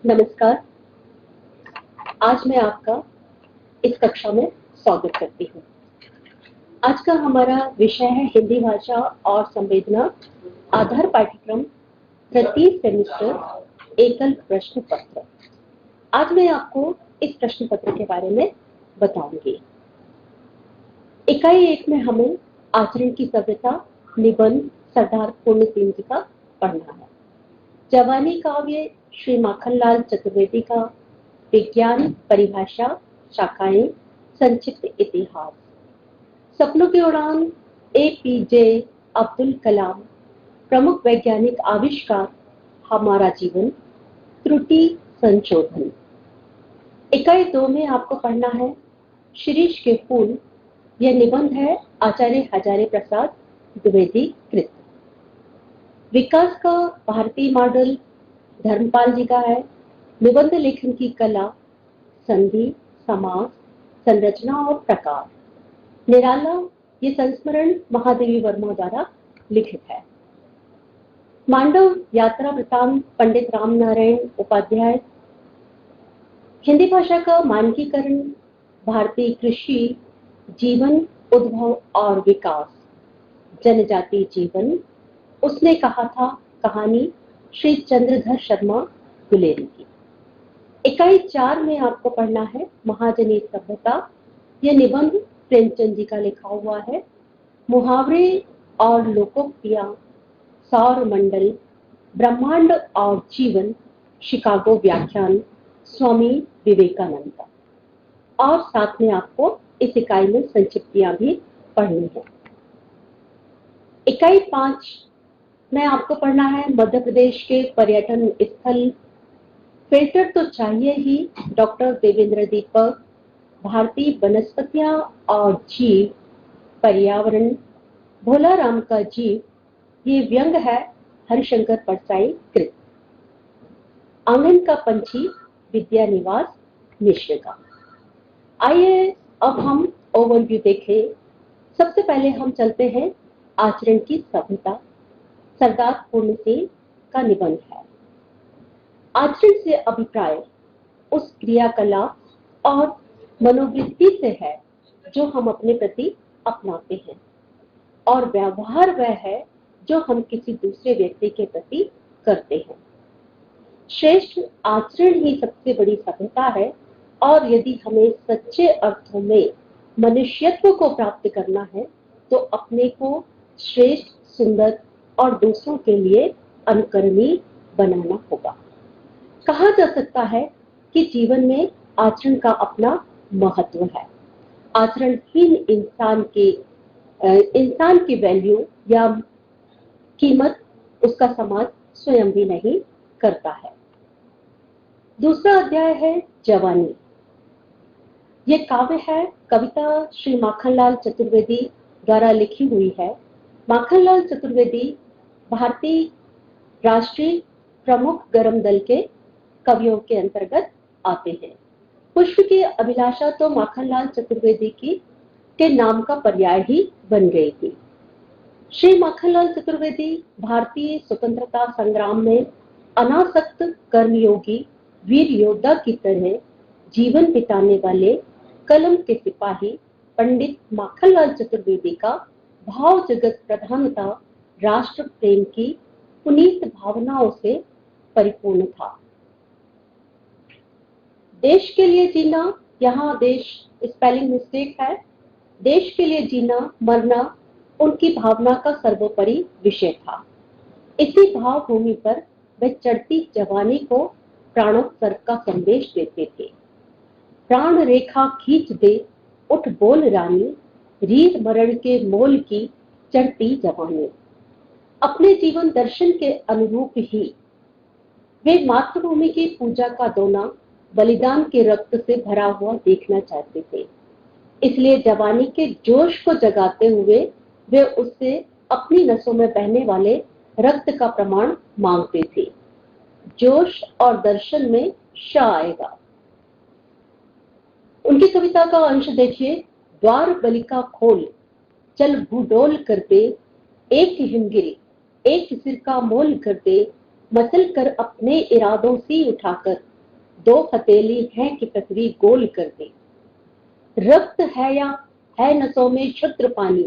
नमस्कार। आज मैं आपका इस कक्षा में स्वागत करती हूँ। आज का हमारा विषय है हिंदी भाषा और संवेदना आधार पाठ्यक्रम तृतीय सेमेस्टर एकल प्रश्न पत्र। आज मैं आपको इस प्रश्न पत्र के बारे में बताऊंगी। इकाई 1 में हमें आचरण की सभ्यता निबंध सरदार पूर्ण सिंह जी का पढ़ना है। जवानी काव्य श्री माखनलाल चतुर्वेदी का विज्ञान परिभाषा शाखाएं संक्षिप्त इतिहास, सपनों की उड़ान APJ अब्दुल कलाम प्रमुख वैज्ञानिक आविष्कार हमारा जीवन त्रुटि संशोधन। इकाई 2 में आपको पढ़ना है शिरीष के फूल। यह निबंध है आचार्य हजारे प्रसाद द्विवेदी कृत। विकास का भारतीय मॉडल धर्मपाल जी का है। निबंध लेखन की कला संधि समास संरचना और प्रकार निराला। ये संस्मरण महादेवी वर्मा द्वारा लिखित है। मांडव यात्रा वृतांत पंडित राम नारायण उपाध्याय। हिंदी भाषा का मानकीकरण भारतीय कृषि जीवन उद्भव और विकास जनजाति जीवन उसने कहा था कहानी श्री चंद्रधर शर्मा गुलेरी की। इकाई 4 में आपको पढ़ना है महाजनी सभ्यता। यह निबंध प्रेमचंद जी का लिखा हुआ है। मुहावरे और लोकोक्तियां सौर मंडल ब्रह्मांड और जीवन शिकागो व्याख्यान स्वामी विवेकानंद का। और साथ में आपको इस इकाई में संक्षिप्तियां भी पढ़नी है। इकाई 5 में आपको पढ़ना है मध्य प्रदेश के पर्यटन स्थल। फिल्टर तो चाहिए ही डॉक्टर देवेंद्र दीपक। भारतीय वनस्पतियां और जीव पर्यावरण भोला राम का जीव। ये व्यंग है हरिशंकर परसाई कृत। आंगन का पंछी विद्या निवास मिश्र का। आइए अब हम ओवरव्यू देखें। सबसे पहले हम चलते हैं आचरण की सभ्यता। सरदार पूर्ण सिंह का निबंध है। आचरण से अभिप्राय उस क्रियाकलाप और मनोवृत्ति से है जो हम अपने प्रति अपनाते हैं और व्यवहार वह है जो हम किसी दूसरे व्यक्ति के प्रति करते हैं। श्रेष्ठ आचरण ही सबसे बड़ी सभ्यता है और यदि हमें सच्चे अर्थों में मनुष्यत्व को प्राप्त करना है तो अपने को श्रेष्ठ सुंदर और दूसरों के लिए अनुकरणीय बनाना होगा। कहा जा सकता है कि जीवन में आचरण का अपना महत्व है। आचरणहीन इंसान की वैल्यू या कीमत उसका समाज स्वयं भी नहीं करता है। दूसरा अध्याय है जवानी। यह काव्य है कविता श्री माखनलाल चतुर्वेदी द्वारा लिखी हुई है। माखनलाल चतुर्वेदी भारतीय राष्ट्रीय प्रमुख गरम दल के कवियों के अंतर्गत आते हैं। पुष्प की अभिलाषा तो माखनलाल चतुर्वेदी के नाम का पर्याय ही बन गई थी। श्री माखनलाल चतुर्वेदी भारतीय स्वतंत्रता संग्राम में अनासक्त कर्मयोगी वीर योद्धा की तरह जीवन बिताने वाले कलम के सिपाही पंडित माखनलाल चतुर्वेदी का भाव जगत प्रधानता राष्ट्र प्रेम की पुनीत भावनाओं से परिपूर्ण था। देश के लिए जीना, यहाँ देश स्पेलिंग मिस्टेक है। देश के लिए जीना मरना उनकी भावना का सर्वोपरि विषय था। इसी भाव भूमि पर वे चढ़ती जवानी को प्राणोत्सर्ग का संदेश देते थे। प्राण रेखा खींच दे उठ बोल रानी, रीत मरण के मोल की चढ़ती जवानी। अपने जीवन दर्शन के अनुरूप ही वे मातृभूमि की पूजा का दोना बलिदान के रक्त से भरा हुआ देखना चाहते थे। इसलिए जवानी के जोश को जगाते हुए वे उससे अपनी नसों में बहने वाले रक्त का प्रमाण मांगते थे। जोश और दर्शन में श आएगा। उनकी कविता का अंश देखिए। द्वार बलिका खोल, चल भूडोल कर दे, एक हिमगिरी एक सिर का मोल कर दे, मसल कर अपने इरादों से उठाकर, दो हथेली है कि पृथ्वी गोल कर दे। रक्त है या है नसों में शुद्र पानी,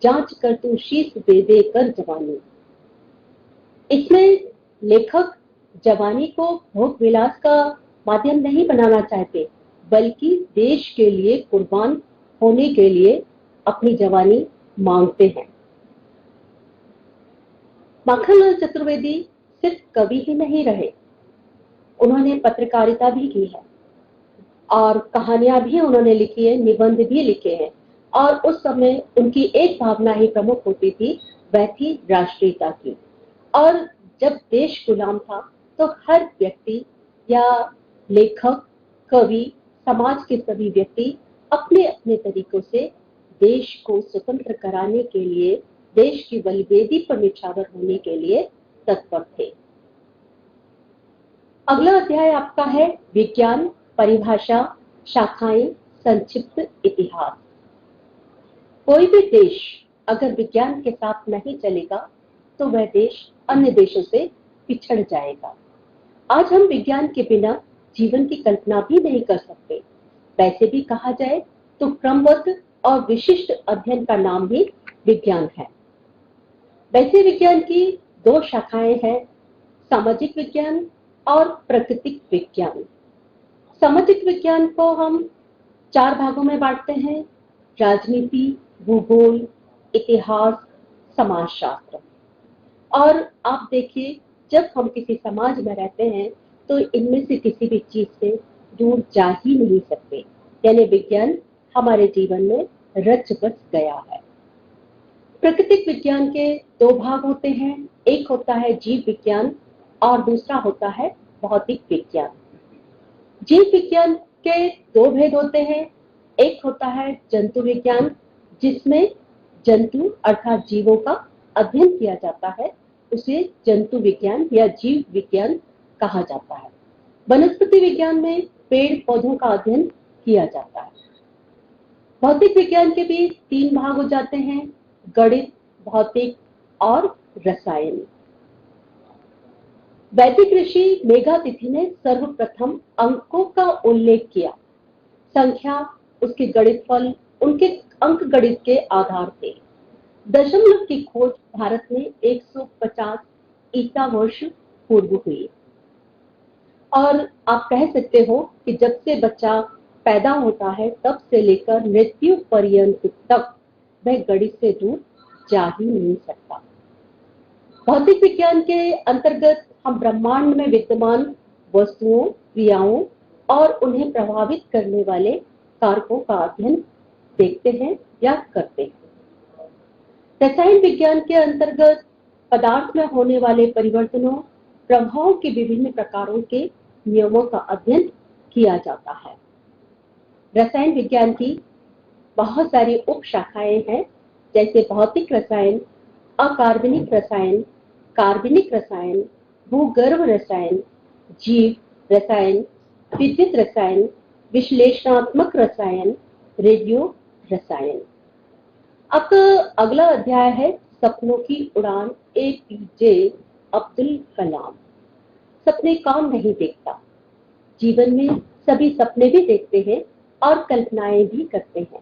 जांच कर तू शीश दे दे कर जवानी। इसमें लेखक जवानी को भोग विलास का माध्यम नहीं बनाना चाहते, बल्कि देश के लिए कुर्बान होने के लिए अपनी जवानी मांगते हैं। माखनलाल चतुर्वेदी सिर्फ कवि ही नहीं रहे, उन्होंने पत्रकारिता भी की है और कहानियां भी उन्होंने लिखी है, निबंध भी लिखे हैं। और उस समय उनकी एक भावना ही प्रमुख होती थी, वह थी राष्ट्रीयता की। और जब देश गुलाम था तो हर व्यक्ति या लेखक, कवि, समाज के सभी व्यक्ति अपने अपने तरीकों से देश को स्वतंत्र कराने के लिए, देश की बलिवेदी पर निछावर होने के लिए तत्पर थे। अगला अध्याय आपका है विज्ञान, परिभाषा, शाखाएं, संक्षिप्त इतिहास। कोई भी देश अगर विज्ञान के साथ नहीं चलेगा तो वह देश अन्य देशों से पिछड़ जाएगा। आज हम विज्ञान के बिना जीवन की कल्पना भी नहीं कर सकते। वैसे भी कहा जाए तो क्रमबद्ध और विशिष्ट अध्ययन का नाम ही विज्ञान है। वैसे विज्ञान की दो शाखाएं हैं, सामाजिक विज्ञान और प्राकृतिक विज्ञान। सामाजिक विज्ञान को हम 4 भागों में बांटते हैं, राजनीति, भूगोल, इतिहास, समाजशास्त्र। और आप देखिए, जब हम किसी समाज में रहते हैं तो इनमें से किसी भी चीज से दूर जा ही नहीं सकते, यानी विज्ञान हमारे जीवन में रच बस गया है। प्राकृतिक विज्ञान के 2 भाग होते हैं, एक होता है जीव विज्ञान और दूसरा होता है भौतिक विज्ञान। जीव विज्ञान के 2 भेद होते हैं, एक होता है जंतु विज्ञान, जिसमें जंतु अर्थात जीवों का अध्ययन किया जाता है, उसे जंतु विज्ञान या जीव विज्ञान कहा जाता है। वनस्पति विज्ञान में पेड़ पौधों का अध्ययन किया जाता है। भौतिक विज्ञान के भी 3 भाग हो जाते हैं, गणित, भौतिक और रसायन। वैदिक ऋषि मेघातिथि ने सर्वप्रथम अंकों का उल्लेख किया। संख्या, उसके गणितफल, उनके अंक गणित के आधार थे। दशमलव की खोज भारत में 150 ईसा वर्ष पूर्व हुई। और आप कह सकते हो कि जब से बच्चा पैदा होता है तब से लेकर मृत्यु पर्यंत तक वह गणित से दूर जा ही नहीं सकता। भौतिक विज्ञान के अंतर्गत हम ब्रह्मांड में विद्यमान वस्तुओं, क्रियाओं और उन्हें प्रभावित करने वाले कारकों का अध्ययन देखते हैं या करते हैं। रसायन विज्ञान के अंतर्गत पदार्थ में होने वाले परिवर्तनों, प्रभावों के विभिन्न प्रकारों के नियमों का अध्ययन किया जाता है। रसायन विज्ञान की बहुत सारी उप शाखाएं हैं, जैसे भौतिक रसायन, अकार्बनिक रसायन, कार्बनिक रसायन, भूगर्भ रसायन, जीव रसायन, विद्युत रसायन, विश्लेषणात्मक रसायन, रेडियो रसायन। अब अगला अध्याय है सपनों की उड़ान, APJ अब्दुल कलाम। सपने कौन नहीं देखता, जीवन में सभी सपने भी देखते हैं और कल्पनाएं भी करते हैं,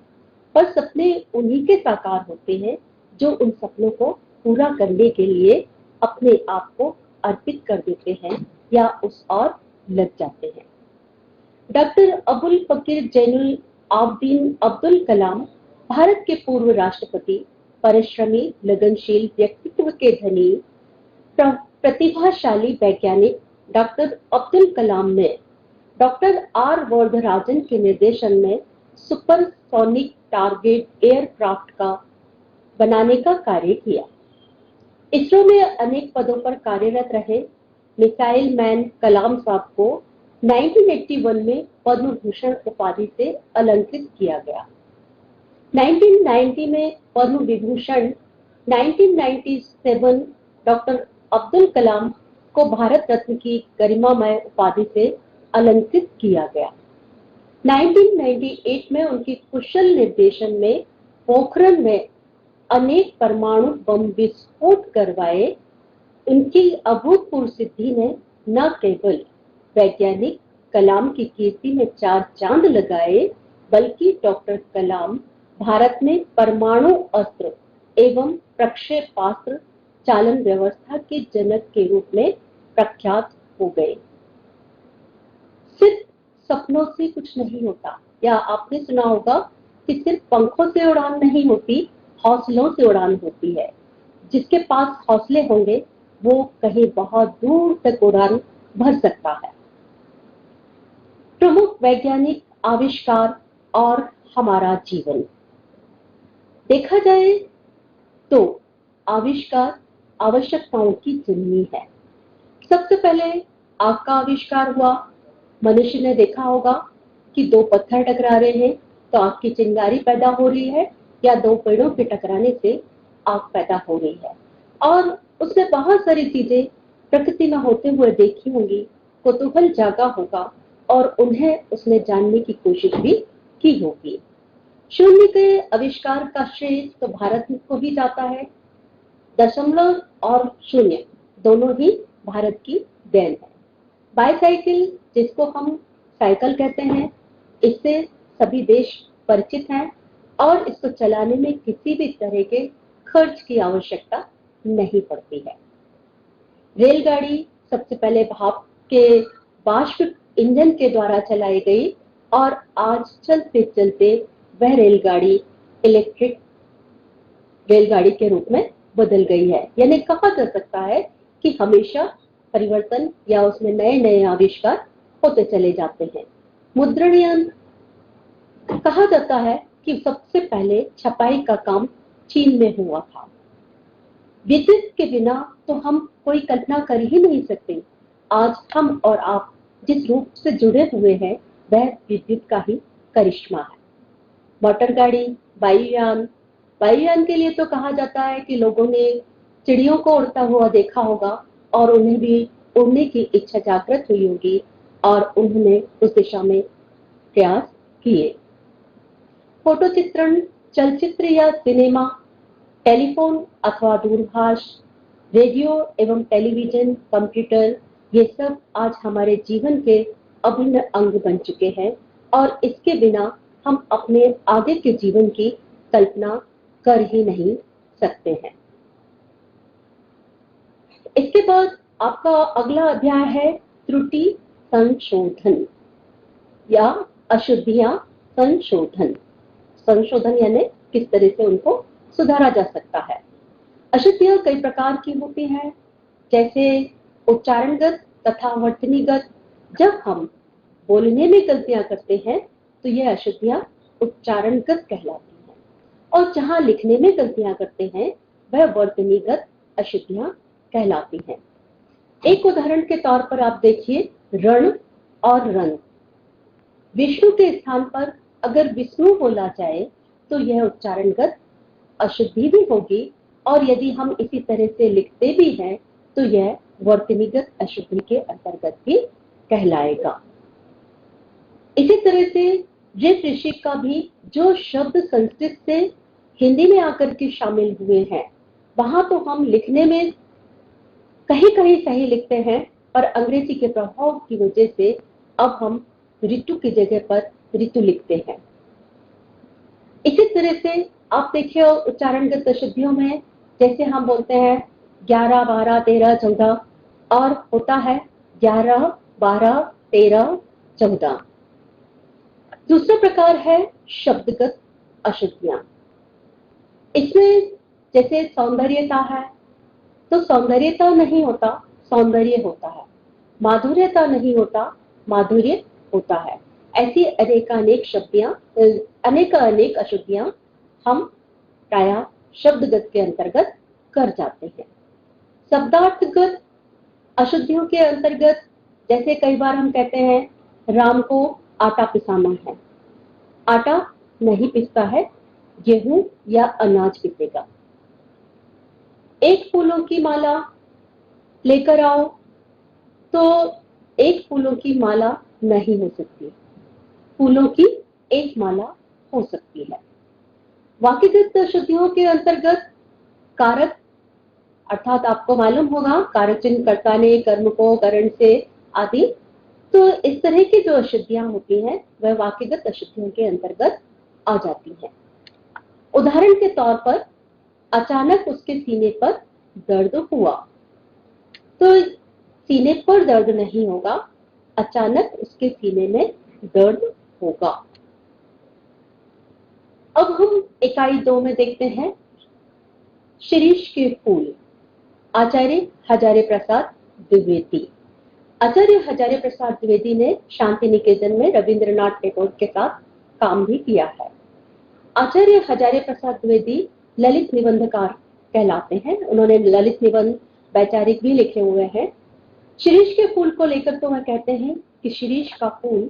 पर सपने उन्हीं के साकार होते हैं जो उन सपनों को पूरा करने के लिए अपने आप को अर्पित कर देते हैं या उस और लग जाते हैं। डॉक्टर अबुल फकीर जैनुल आबदीन अब्दुल कलाम भारत के पूर्व राष्ट्रपति, परिश्रमी, लगनशील, व्यक्तित्व के धनी, प्रतिभाशाली वैज्ञानिक डॉक्टर अब्दुल कलाम ने डॉक्टर आर वरदराजन के निर्देशन में सुपरसोनिक टारगेट एयरक्राफ्ट का बनाने का कार्य किया। इसरो में अनेक पदों पर कार्यरत रहे मिसाइल मैन कलाम साहब को 1981 में पद्म भूषण उपाधि से अलंकृत किया गया। 1990 में पद्म विभूषण, 1997 डॉक्टर अब्दुल कलाम को भारत रत्न की गरिमामय उपाधि से अलंकृत किया गया। 1998 में उनकी कुशल निर्देशन में पोखरण में अनेक परमाणु बम विस्फोट करवाए उनकी अभूतपूर्व सिद्धि ने न केवल वैज्ञानिक कलाम की कीर्ति में 4 चांद लगाए, बल्कि डॉक्टर कलाम भारत में परमाणु अस्त्र एवं प्रक्षेपास्त्र चालन व्यवस्था के जनक के रूप में प्रख्यात हो गए। सिर्फ सपनों से कुछ नहीं होता, या आपने सुना होगा कि सिर्फ पंखों से उड़ान नहीं होती, हौसलों से उड़ान होती है। जिसके पास हौसले होंगे वो कहीं बहुत दूर तक उड़ान भर सकता है। प्रमुख वैज्ञानिक आविष्कार और हमारा जीवन देखा जाए तो आविष्कार आवश्यकताओं की जननी है। सबसे पहले आग का आविष्कार हुआ। मनुष्य ने देखा होगा कि 2 पत्थर टकरा रहे हैं तो आग की चिंगारी पैदा हो रही है, या 2 पेड़ों के टकराने से आग पैदा हो रही है। और उसने बहुत सारी चीजें प्रकृति में होते हुए देखी होंगी, कौतूहल जागा होगा और उन्हें उसने जानने की कोशिश भी की होगी। शून्य के आविष्कार का श्रेय तो भारत को भी जाता है। दशमलव और शून्य दोनों ही भारत की देन है। बाईसाइकिल, जिसको हम साइकिल कहते हैं, इससे सभी देश परिचित हैं और इसको चलाने में किसी भी तरह के खर्च की आवश्यकता नहीं पड़ती है। रेलगाड़ी सबसे पहले भाप के वाष्प इंजन के द्वारा चलाई गई और आज चलते चलते वह रेलगाड़ी इलेक्ट्रिक रेलगाड़ी के रूप में बदल गई है। यानी कहा जा सकता है कि हमेशा परिवर्तन या उसमें नए नए आविष्कार होते चले जाते हैं। मुद्रण यंत्र, कहा जाता है कि सबसे पहले छपाई का काम चीन में हुआ था। विद्युत के बिना तो हम कोई कल्पना कर ही नहीं सकते। आज हम और आप जिस रूप से जुड़े हुए हैं वह विद्युत का ही करिश्मा है। मोटर गाड़ी, वायुयान के लिए तो कहा जाता है कि लोगों ने चिड़ियों को उड़ता हुआ देखा होगा और उन्हें भी उड़ने की इच्छा जागृत हुई होगी और उन्होंने उस दिशा में प्रयास किए। फोटो चित्रण, चलचित्र या सिनेमा, टेलीफोन अथवा दूरभाष, रेडियो एवं टेलीविजन, कंप्यूटर, ये सब आज हमारे जीवन के अभिन्न अंग बन चुके हैं और इसके बिना हम अपने आगे के जीवन की कल्पना कर ही नहीं सकते हैं। इसके बाद आपका अगला अध्याय है त्रुटि संशोधन या अशुद्धियां संशोधन। संशोधन यानी किस तरह से उनको सुधारा जा सकता है। अशुद्धियां कई प्रकार की होती हैं, जैसे उच्चारणगत तथा वर्तनीगत। जब हम बोलने में गलतियां करते हैं तो यह अशुद्धियां उच्चारणगत कहलाती हैं, और जहां लिखने में गलतियां करते हैं वह वर्तनीगत अशुद्धियां कहलाती हैं। एक उदाहरण के तौर पर आप देखिए रण और रंग। विष्णु के स्थान पर अगर विष्णु बोला जाए तो यह उच्चारणगत अशुद्धि भी होगी, और यदि हम इसी तरह से लिखते भी हैं तो यह वर्तनीगत अशुद्धि के अंतर्गत भी कहलाएगा। इसी तरह से ऋग ऋषि का भी जो शब्द संस्कृत से हिंदी में आकर के शामिल हुए हैं, वहां तो हम लिखने में कहीं कहीं सही लिखते हैं, पर अंग्रेजी के प्रभाव की वजह से अब हम ऋतु की जगह पर ऋतु लिखते हैं। इसी तरह से आप देखिए उच्चारणगत अशुद्धियों में, जैसे हम बोलते हैं 11, 12, 13, 14 और होता है 11, 12, 13, 14। दूसरा प्रकार है शब्दगत अशुद्धियां। इसमें जैसे सौंदर्यता है तो सौंदर्यता नहीं होता, सौंदर्य होता है। माधुर्यता नहीं होता, माधुर्य होता है। ऐसी अनेक अशुद्धियां हम प्रायः शब्दगत के अंतर्गत कर जाते हैं। शब्दार्थगत अशुद्धियों के अंतर्गत जैसे कई बार हम कहते हैं राम को आटा पिसाना है। आटा नहीं पिसता है, गेहूं या अनाज पिसेगा। एक फूलों की माला लेकर आओ तो एक फूलों की माला नहीं हो सकती, फूलों की एक माला हो सकती है। वाक्यगत शुद्धियों के अंतर्गत कारक, अर्थात आपको मालूम होगा कारक चिन्ह कर्ता ने, कर्म को, करण से आदि, तो इस तरह की जो अशुद्धियां होती हैं वह वाक्यगत अशुद्धियों के अंतर्गत आ जाती हैं। उदाहरण के तौर पर अचानक उसके सीने पर दर्द हुआ, तो सीने पर दर्द नहीं होगा, अचानक उसके सीने में दर्द होगा। अब हम इकाई 2 में देखते हैं शिरीष के फूल। आचार्य हजारे प्रसाद द्विवेदी। आचार्य हजारे प्रसाद द्विवेदी ने शांति निकेतन में रविंद्रनाथ टैगोर के साथ काम भी किया है। आचार्य हजारे प्रसाद द्विवेदी ललित निबंधकार कहलाते हैं। उन्होंने ललित निबंध, वैचारिक भी लिखे हुए हैं। शिरीष के फूल को लेकर तो वह कहते हैं कि शिरीष का फूल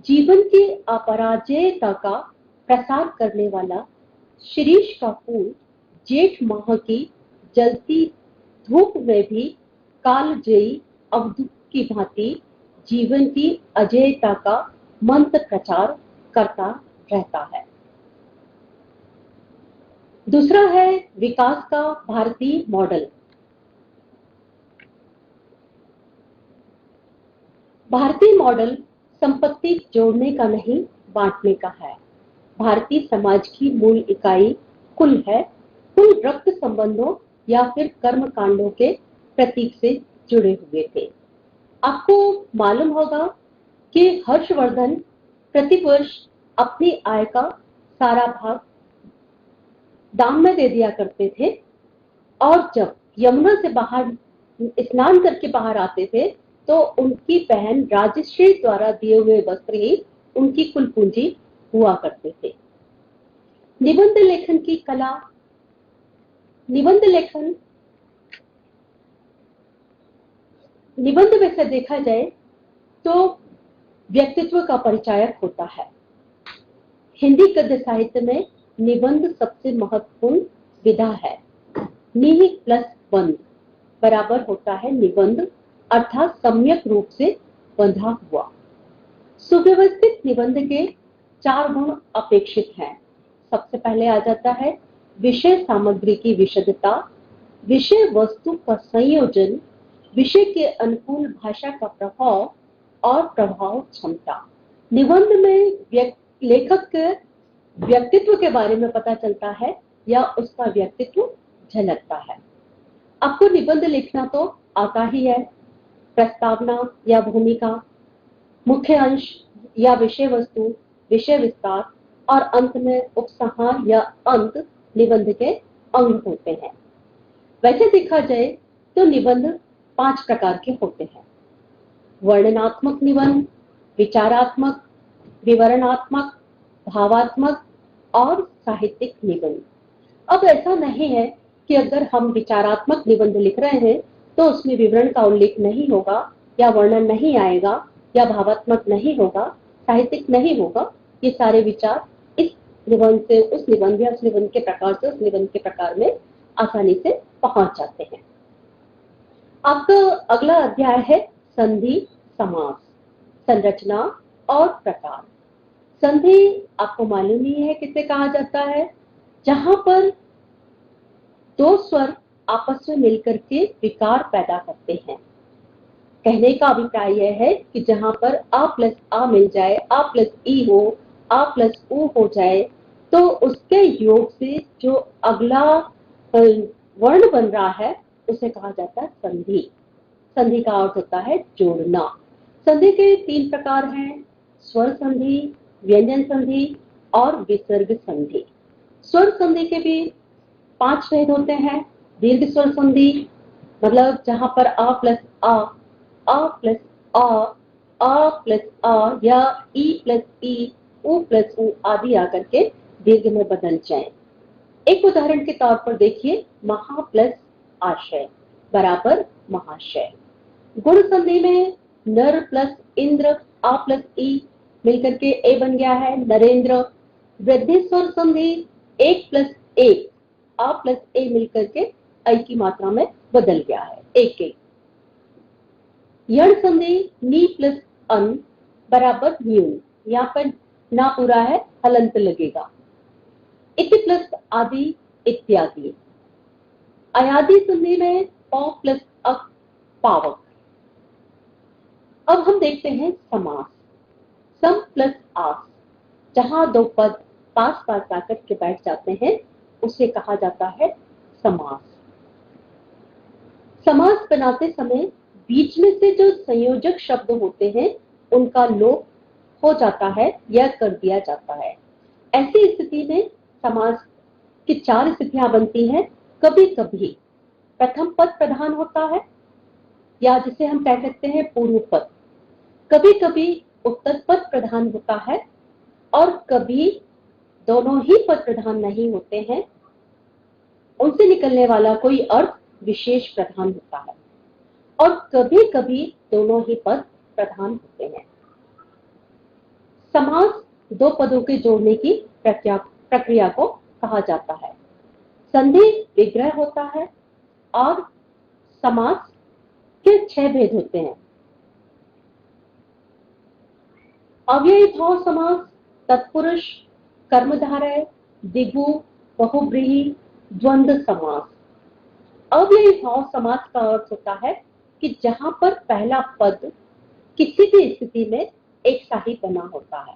जीवन की अपराजेयता का प्रसार करने वाला, शिरीष का फूल जेठ माह की जलती धूप में भी कालजयी अवधूत की भांति जीवन की अजेयता का मंत्र प्रचार करता रहता है। दूसरा है विकास का भारतीय मॉडल। भारतीय मॉडल संपत्ति जोड़ने का नहीं, बांटने का है। भारतीय समाज की मूल इकाई कुल है। कुल रक्त संबंधों या फिर कर्म कांडों के प्रतीक से जुड़े हुए थे। आपको मालूम होगा कि हर्षवर्धन प्रतिवर्ष अपनी आय का सारा भाग दान में दे दिया करते थे, और जब यमुना से बाहर स्नान करके बाहर आते थे तो उनकी बहन राजश्री द्वारा दिए हुए वस्त्र ही उनकी कुल पूंजी हुआ करते थे। निबंध लेखन की कला। निबंध लेखन, निबंध में से देखा जाए तो व्यक्तित्व का परिचायक होता है। हिंदी गद्य साहित्य में निबंध सबसे महत्वपूर्ण विधा है। निहि प्लस बंध बराबर होता है निबंध, अर्थात सम्यक रूप से बंधा हुआ। सुव्यवस्थित निबंध के 4 गुण अपेक्षित हैं। सबसे पहले आ जाता है विषय सामग्री की विशदता, विषय वस्तु का संयोजन, विषय के अनुकूल भाषा का प्रभाव और प्रभाव क्षमता। निबंध में लेखक के व्यक्तित्व के बारे में पता चलता है या उसका व्यक्तित्व झलकता है। आपको निबंध लिखना तो आता ही है। प्रस्तावना या भूमिका, मुख्य अंश या विषय वस्तु, विषय विस्तार और अंत में उपसंहार या अंत निबंध के अंग होते हैं। वैसे देखा जाए तो निबंध 5 प्रकार के होते हैं। वर्णनात्मक निबंध, विचारात्मक, विवरणात्मक, भावात्मक और साहित्यिक निबंध। अब ऐसा नहीं है कि अगर हम विचारात्मक निबंध लिख रहे हैं तो उसमें विवरण का उल्लेख नहीं होगा या वर्णन नहीं आएगा या भावात्मक नहीं होगा, साहित्यिक नहीं होगा। ये सारे विचार इस निबंध से उस निबंध या उस निबंध के प्रकार से उस निबंध के प्रकार में आसानी से पहुंच जाते हैं। आपका अगला अध्याय है संधि समास, संरचना और प्रकार। संधि आपको मालूम ही है किसे कहा जाता है, जहां पर 2 स्वर आपस में मिलकर के विकार पैदा करते हैं। कहने का अभिप्राय यह है कि जहां पर आ प्लस आ मिल जाए, आ प्लस ई हो, आ प्लस ऊ हो जाए, तो उसके योग से जो अगला वर्ण बन रहा है उसे कहा जाता है संधि। संधि का अर्थ होता है जोड़ना। संधि के 3 प्रकार हैं, स्वर संधि, व्यंजन संधि और विसर्ग संधि। स्वर संधि के भी 5 भेद होते हैं। दीर्घ स्वर संधि मतलब जहां पर आ प्लस आ प्लस आ प्लस आ या ई प्लस ई, ऊ प्लस ऊ आदि आकर के दीर्घ में बदल जाए। एक उदाहरण के तौर पर देखिए, महा प्लस आशय बराबर महाशय। गुण संधि में नर प्लस इंद्र, आ प्लस ई मिलकर के ए बन गया है नरेंद्र। वृद्धि स्वर संधि 1 प्लस 1, आ प्लस ए मिलकर के ऐ की मात्रा में बदल गया है, एक एक। यण संधि नी प्लस अन बराबर न्यून, यहाँ पर ना पूरा है, हलंत लगेगा। इति प्लस आदि इत्यादि। अयादि संधि में पौ प्लस अक पावक। अब हम देखते हैं समास। सम प्लस आस, जहां दो पद पास पास आकर के बैठ जाते हैं उसे कहा जाता है समास। समास बनाते समय बीच में से जो संयोजक शब्द होते हैं उनका लोप हो जाता है या कर दिया जाता है। ऐसी स्थिति में समास की चार स्थितियां बनती हैं। कभी कभी प्रथम पद प्रधान होता है, या जिसे हम कह सकते हैं पूर्व पद। कभी कभी उत्तर पद प्रधान होता है, और कभी दोनों ही पद प्रधान नहीं होते हैं, उनसे निकलने वाला कोई अर्थ विशेष प्रधान होता है, और कभी कभी दोनों ही पद प्रधान होते हैं। समास दो पदों के जोड़ने की प्रक्रिया को कहा जाता है। संधि विग्रह होता है, और समास के 6 भेद होते हैं। अव्ययी भाव समास, तत्पुरुष, कर्मधारय, दिगु, बहुब्रीहि, द्वंद्व समास। अव्ययी भाव समास का अर्थ होता है कि जहां पर पहला पद किसी भी स्थिति में एक सा ही बना होता है,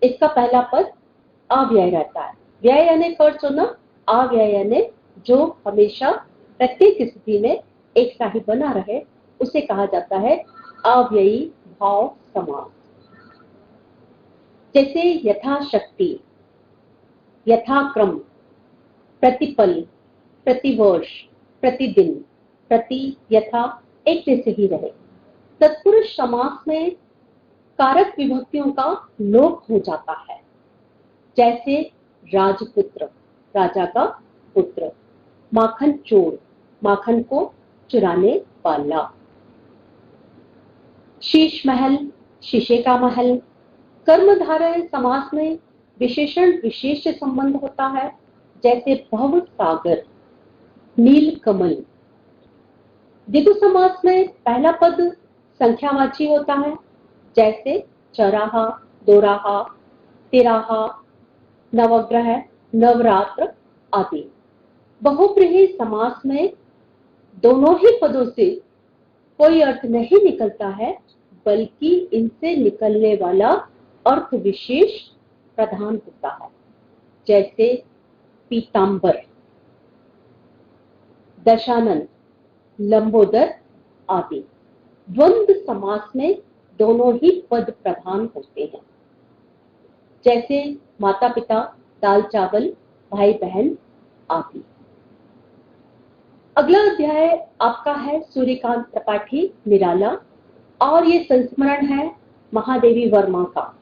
इसका पहला पद अव्यय रहता है। व्यय यानी खर्च होना, अव्यय यानी जो हमेशा प्रत्येक स्थिति में एक सा ही बना रहे, उसे कहा जाता है अव्ययी भाव समास। जैसे यथाशक्ति, यथाक्रम, प्रतिपल, प्रतिवर्ष, प्रतिदिन, प्रति, यथा एक जैसे ही रहे। तत्पुरुष समास में कारक विभक्तियों का लोप हो जाता है। जैसे राजपुत्र, राजा का पुत्र, माखन चोर, माखन को चुराने वाला, शीश महल, शीशे का महल। कर्मधारय समास में विशेषण विशेष संबंध होता है। जैसे भव सागर, नील कमल। दिगु समास में पहला पद संख्यावाची होता है। जैसे चौराहा, दोराहा, तिराहा, नवग्रह, नवरात्र आदि। बहुब्रीहि समास में दोनों ही पदों से कोई अर्थ नहीं निकलता है, बल्कि इनसे निकलने वाला अर्थ विशेष प्रधान होता है। जैसे पीतांबर, दशानन, लंबोदर आदि। द्वंद्व समास में दोनों ही पद प्रधान होते हैं। जैसे माता पिता, दाल चावल, भाई बहन आदि। अगला अध्याय आपका है सूर्यकांत त्रिपाठी निराला, और ये संस्मरण है महादेवी वर्मा का।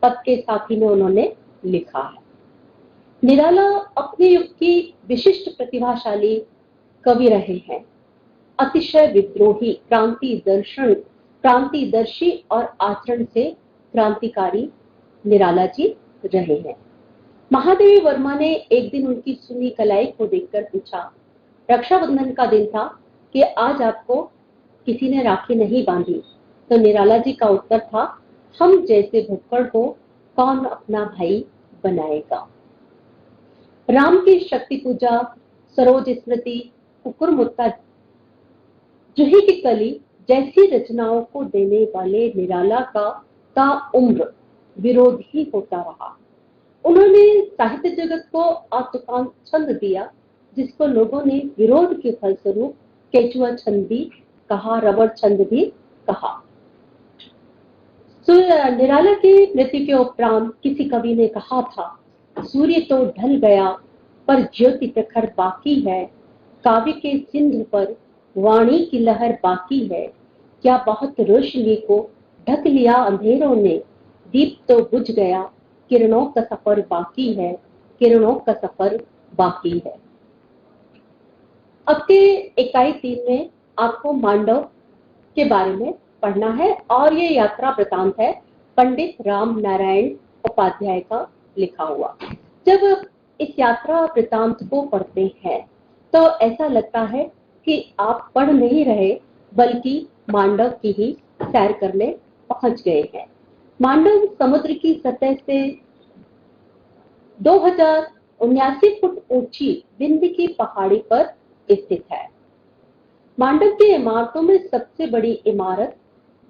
पद के साथी में उन्होंने लिखा है। निराला अपने युग की विशिष्ट प्रतिभाशाली कवि रहे हैं। अतिशय विद्रोही, क्रांतिदर्शी और आचरण से क्रांतिकारी निराला जी रहे हैं। महादेवी वर्मा ने एक दिन उनकी सुनी कलाई को देखकर पूछा, रक्षाबंधन का दिन था, कि आज आपको किसी ने राखी नहीं बांधी। तो निराला जी का उत्तर था, हम जैसे भुक्कड़ को कौन अपना भाई बनाएगा। राम की शक्ति पूजा, सरोज स्मृति, कुकुर मुत्ता, जूही की कली जैसी रचनाओं को देने वाले निराला का उम्र विरोध ही होता रहा। उन्होंने साहित्य जगत को आत्मकांत छंद दिया, जिसको लोगों ने विरोध के फलस्वरूप केचुआ छंद भी कहा, रबड़ छंद भी कहा। निराला की मृत्यु के उपरांत किसी कवि ने कहा था, सूर्य तो ढल गया पर ज्योति प्रखर बाकी है, काव्य के सिंधु पर वाणी की लहर बाकी है, क्या बहुत रोशनी को ढक लिया अंधेरों ने, दीप तो बुझ गया, किरणों का सफर बाकी है, किरणों का सफर बाकी है। अब के इकाई 3 में आपको मांडव के बारे में पढ़ना है, और ये यात्रा वृतांत है, पंडित राम नारायण उपाध्याय का लिखा हुआ। जब इस यात्रा वृतांत को पढ़ते हैं तो ऐसा लगता है कि आप पढ़ नहीं रहे, बल्कि मांडव की ही सैर करने पहुंच गए हैं। मांडव समुद्र की सतह से 2079 फुट ऊंची विंध्य की पहाड़ी पर स्थित है। मांडव की इमारतों में सबसे बड़ी इमारत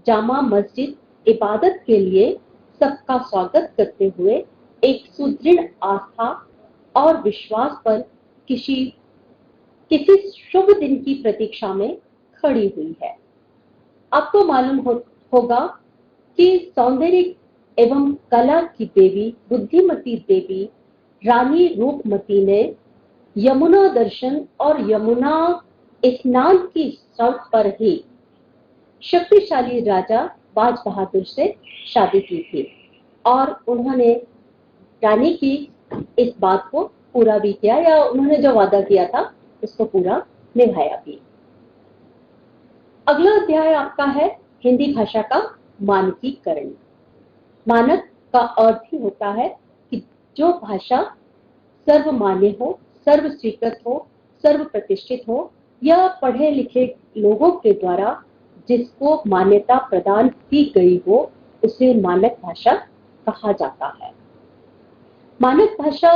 जामा मस्जिद इबादत के लिए सबका स्वागत करते हुए एक सुदृढ़ आस्था और विश्वास पर किसी किसी शुभ दिन की प्रतीक्षा में खड़ी हुई है। आपको मालूम होगा कि सौंदर्य एवं कला की देवी बुद्धिमती देवी रानी रूपमती ने यमुना दर्शन और यमुना स्नान की शर्त पर ही शक्तिशाली राजा बाज बहादुर से शादी की थी और उन्होंने रानी की इस बात को पूरा भी किया, या उन्होंने जो वादा किया था उसको पूरा निभाया भी। अगला अध्याय आपका है हिंदी भाषा का मानकीकरण। मानक का अर्थ ही होता है कि जो भाषा सर्वमान्य हो, सर्व स्वीकृत हो, सर्व प्रतिष्ठित हो या पढ़े लिखे लोगों के द्वारा जिसको मान्यता प्रदान की गई हो, उसे मानक भाषा कहा जाता है। मानक भाषा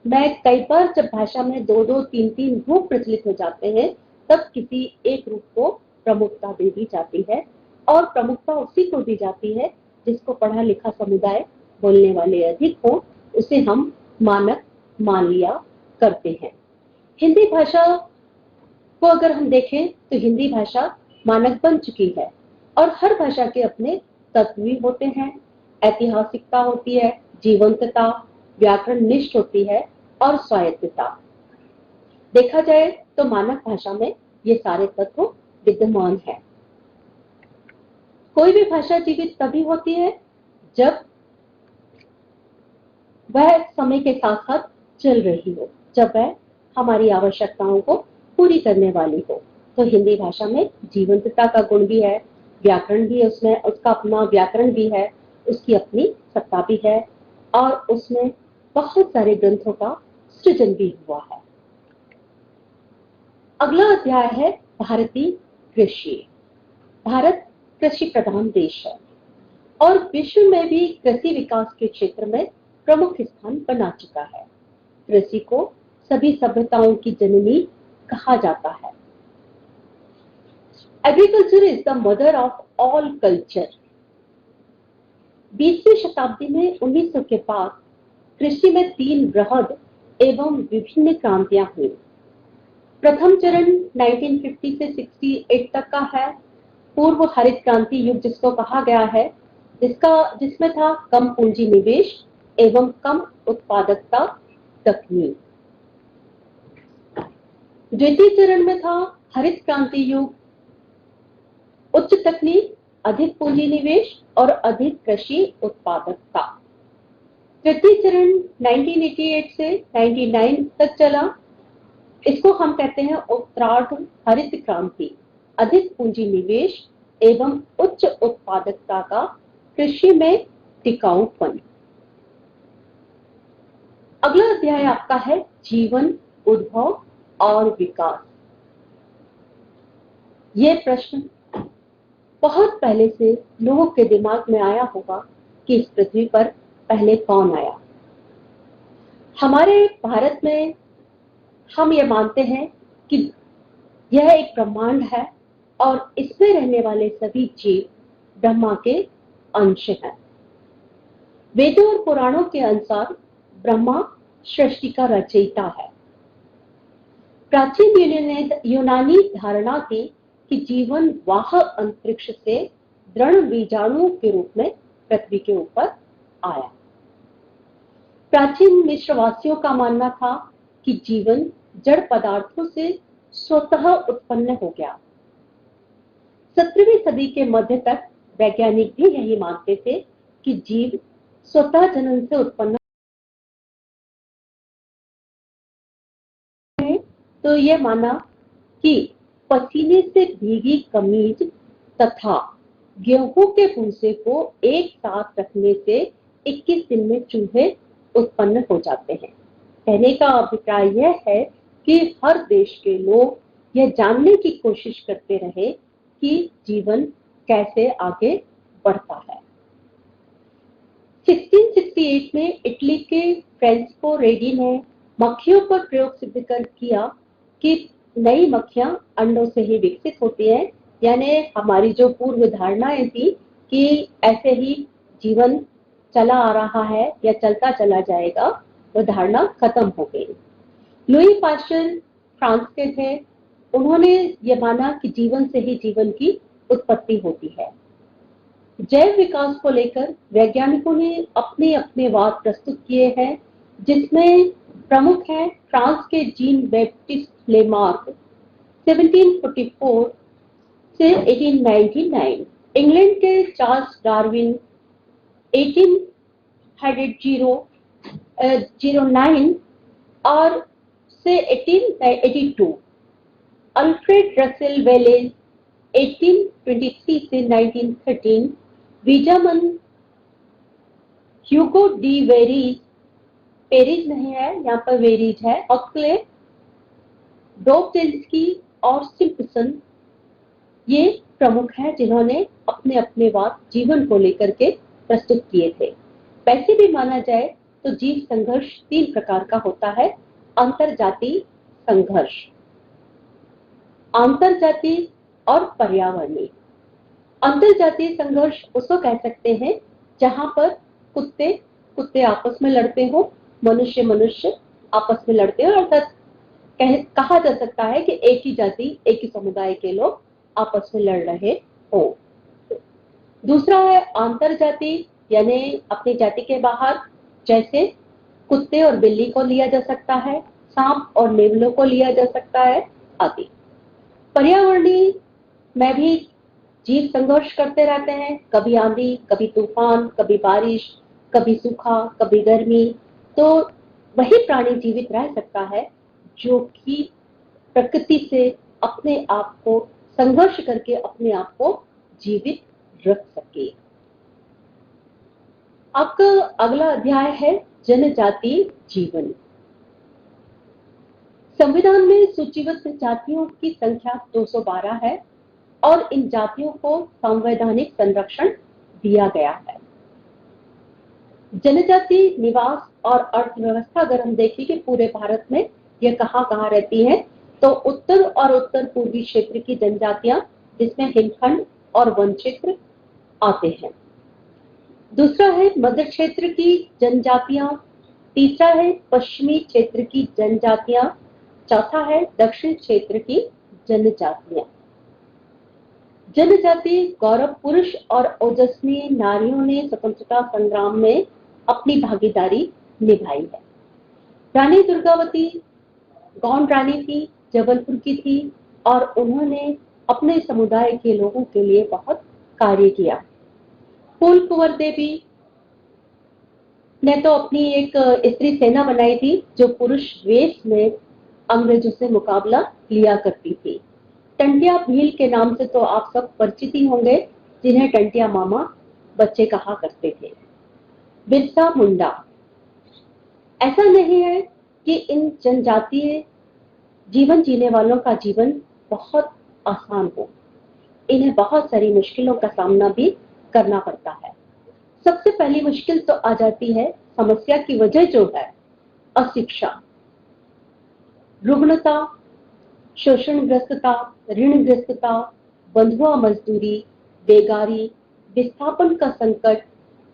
में कई बार जब भाषा में दो दो तीन तीन रूप प्रचलित हो जाते हैं, तब किसी एक रूप को प्रमुखता दे दी जाती है और प्रमुखता उसी को दी जाती है जिसको पढ़ा लिखा समुदाय बोलने वाले अधिक हो, उसे हम मानक मान लिया करते हैं। हिंदी भाषा को अगर हम देखें तो हिंदी भाषा मानक बन चुकी है और हर भाषा के अपने तत्व भी होते हैं। ऐतिहासिकता होती है, जीवंतता, व्याकरण निष्ठ होती है और स्वायत्तता। देखा जाए तो मानक भाषा में ये सारे तत्व विद्यमान है। कोई भी भाषा जीवित तभी होती है जब वह समय के साथ साथ चल रही हो, जब वह हमारी आवश्यकताओं को पूरी करने वाली हो। तो हिंदी भाषा में जीवंतता का गुण भी है, व्याकरण भी है, उसमें उसका अपना व्याकरण भी है, उसकी अपनी सत्ता भी है और उसमें बहुत सारे ग्रंथों का सृजन भी हुआ है। अगला अध्याय है भारतीय कृषि। भारत कृषि प्रधान देश है और विश्व में भी कृषि विकास के क्षेत्र में प्रमुख स्थान बना चुका है। कृषि को सभी सभ्यताओं की जननी कहा जाता है। Agriculture is the mother of all culture. 20वीं शताब्दी में 1900 के बाद कृषि में 3 बृहद एवं विभिन्न क्रांतियां हुई। प्रथम चरण 1950 से 68 तक का है, पूर्व हरित क्रांति युग जिसको कहा गया है, जिसमें था कम पूंजी निवेश एवं कम उत्पादकता तकनीक। द्वितीय चरण में था हरित क्रांति युग, उच्च तकनीक, अधिक पूंजी निवेश और अधिक कृषि उत्पादकता। तृतीय चरण 1988 से 99 तक चला। इसको हम कहते हैं उत्तरार्ध हरित क्रांति, अधिक पूंजी निवेश एवं उच्च उत्पादकता का कृषि में टिकाऊपन। अगला अध्याय आपका है जीवन, उद्भव और विकास। ये प्रश्न बहुत पहले से लोगों के दिमाग में आया होगा कि इस पृथ्वी पर पहले कौन आया। हमारे भारत में हम ये मानते हैं कि यह एक ब्रह्मांड है और इसमें रहने वाले सभी जीव ब्रह्मा के अंश हैं। वेदों और पुराणों के अनुसार ब्रह्मा सृष्टि का रचयिता है। प्राचीन यूनानी धारणा थी कि जीवन वाह अंतरिक्ष से दृढ़ बीजाणु के रूप में पृथ्वी के ऊपर आया। प्राचीन मिस्रवासियों का मानना था कि जीवन जड़ पदार्थों से स्वतः उत्पन्न हो गया। 17वीं सदी के मध्य तक वैज्ञानिक भी यही मानते थे कि जीव स्वतः जनन से उत्पन्न है। तो यह माना कि पसीने से भीगी कमीज तथा गेहूं के भूसे को एक साथ रखने से 21 दिन में चूहे उत्पन्न हो जाते हैं। कहने का अभिप्राय यह है कि हर देश के लोग यह जानने की कोशिश करते रहे कि जीवन कैसे आगे बढ़ता है। 1668 में इटली के फ्रांसिस्को रेडी ने मक्खियों पर प्रयोग सिद्ध कर किया कि नई मक्खियां अंडों से ही विकसित होती हैं, यानी हमारी जो पूर्व धारणाएं थी कि ऐसे ही जीवन चला आ रहा है या चलता चला जाएगा, वो धारणा खत्म हो गई। लुई पास्चर फ्रांस के थे, उन्होंने ये माना कि जीवन से ही जीवन की उत्पत्ति होती है। जैव विकास को लेकर वैज्ञानिकों ने अपने अपने वाद प्रस्तुत किए हैं, जिसमें प्रमुख है फ्रांस के जीन बैप्टिस्ट लेमार्क 1744 से 1899, इंग्लैंड के चार्ल्स डार्विन 1809 और से 1882, अल्फ्रेड रसेल वेलेज 1823 से 1913, विजामन ह्यूगो डी वेरीज, पेरिज नहीं है यहाँ पर वेरीज है, ऑक्ले डोबजेंस्की और सिम्पसन, ये प्रमुख हैं जिन्होंने अपने अपने वाद जीवन को लेकर के प्रस्तुत किए थे। वैसे भी माना जाए तो जीव संघर्ष 3 प्रकार का होता है। अंतरजाति संघर्ष, अंतरजाति और पर्यावरणीय। अंतरजातीय संघर्ष उसको कह सकते हैं जहां पर कुत्ते कुत्ते आपस में लड़ते हो, मनुष्य मनुष्य आपस में लड़ते हो, अर्थात कहा जा सकता है कि एक ही जाति एक ही समुदाय के लोग आपस में लड़ रहे हो। दूसरा है अंतरजाति, यानी अपनी जाति के बाहर, जैसे कुत्ते और बिल्ली को लिया जा सकता है, सांप और नेवलों को लिया जा सकता है आदि। पर्यावरणीय में भी जीव संघर्ष करते रहते हैं, कभी आंधी, कभी तूफान, कभी बारिश, कभी सूखा, कभी गर्मी। तो वही प्राणी जीवित रह सकता है जो कि प्रकृति से अपने आप को संघर्ष करके अपने आप को जीवित रख सके। आपका अगला अध्याय है जनजातीय जीवन। संविधान में सूचीबद्ध जातियों की संख्या 212 है और इन जातियों को संवैधानिक संरक्षण दिया गया है। जनजाति निवास और अर्थव्यवस्था अगर हम देखें कि पूरे भारत में ये कहाँ रहती है, तो उत्तर और उत्तर पूर्वी क्षेत्र की जनजातियां, जिसमें हिमखंड और वन क्षेत्र आते हैं। दूसरा है मध्य क्षेत्र की जनजातियां, तीसरा है पश्चिमी क्षेत्र की जनजातियां, चौथा है दक्षिण क्षेत्र की जनजातियां। जनजाति गौरव पुरुष और ओजस्वी नारियों ने स्वतंत्रता संग्राम में अपनी भागीदारी निभाई है। रानी दुर्गावती गौंड रानी थी, जबलपुर की थी और उन्होंने अपने समुदाय के लोगों के लिए बहुत कार्य किया। फूल कुंवर देवी ने तो अपनी एक स्त्री सेना बनाई थी जो पुरुष वेश में अंग्रेजों से मुकाबला लिया करती थी। टंटिया भील के नाम से तो आप सब परिचित ही होंगे, जिन्हें टंटिया मामा बच्चे कहा करते थे। बिरसा मुंडा। ऐसा नहीं है कि इन जनजातीय जीवन जीने वालों का जीवन बहुत आसान हो, इन्हें बहुत सारी मुश्किलों का सामना भी करना पड़ता है। सबसे पहली मुश्किल तो आ जाती है, समस्या की वजह जो है अशिक्षा, रुग्णता, शोषणग्रस्तता, ऋणग्रस्तता, बंधुआ मजदूरी, बेगारी, विस्थापन का संकट,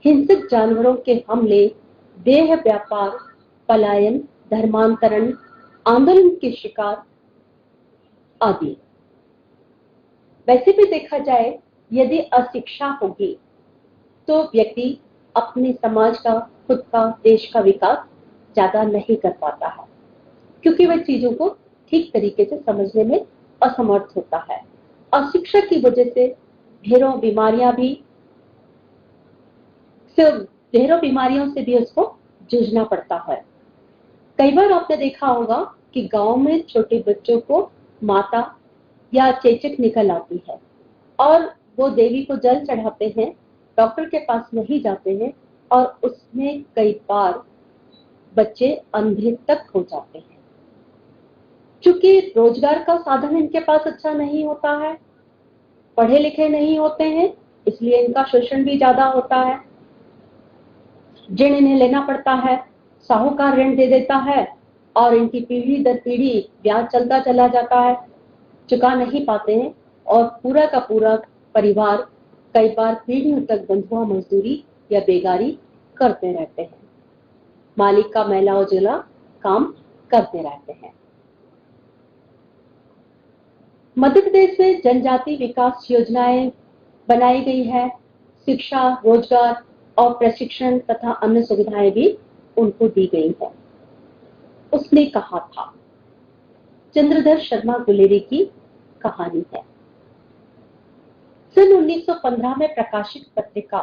हिंसक जानवरों के हमले, देह व्यापार, पलायन, धर्मांतरण, आंदोलन के शिकार आदि। वैसे भी देखा जाए, यदि अशिक्षा होगी तो व्यक्ति अपने समाज का, खुद का, देश का विकास ज्यादा नहीं कर पाता है, क्योंकि वह चीजों को ठीक तरीके से समझने में असमर्थ होता है। अशिक्षा की वजह से ढेरों बीमारियों से भी उसको जूझना पड़ता है। कई बार आपने देखा होगा कि गांव में छोटे बच्चों को माता या चेचक निकल आती है और वो देवी को जल चढ़ाते हैं, डॉक्टर के पास नहीं जाते हैं और उसमें कई बार बच्चे अंधे तक हो जाते हैं। चूंकि रोजगार का साधन इनके पास अच्छा नहीं होता है, पढ़े लिखे नहीं होते हैं, इसलिए इनका शोषण भी ज्यादा होता है। ऋण इन्हें लेना पड़ता है, साहूकार ऋण दे देता है और इनकी पीढ़ी दर पीढ़ी ब्याज चलता चला जाता है, चुका नहीं पाते हैं और पूरा का पूरा परिवार कई बार पीढ़ियों तक बंधुआ मजदूरी या बेगारी करते रहते हैं, मालिक का मैला उजला काम करते रहते हैं। मध्य प्रदेश में जनजाति विकास योजनाएं बनाई गई है, शिक्षा, रोजगार और प्रशिक्षण तथा अन्य सुविधाएं भी उनको दी गई है। उसने कहा था, चंद्रधर शर्मा गुलेरी की कहानी है। सन 1915 में प्रकाशित पत्रिका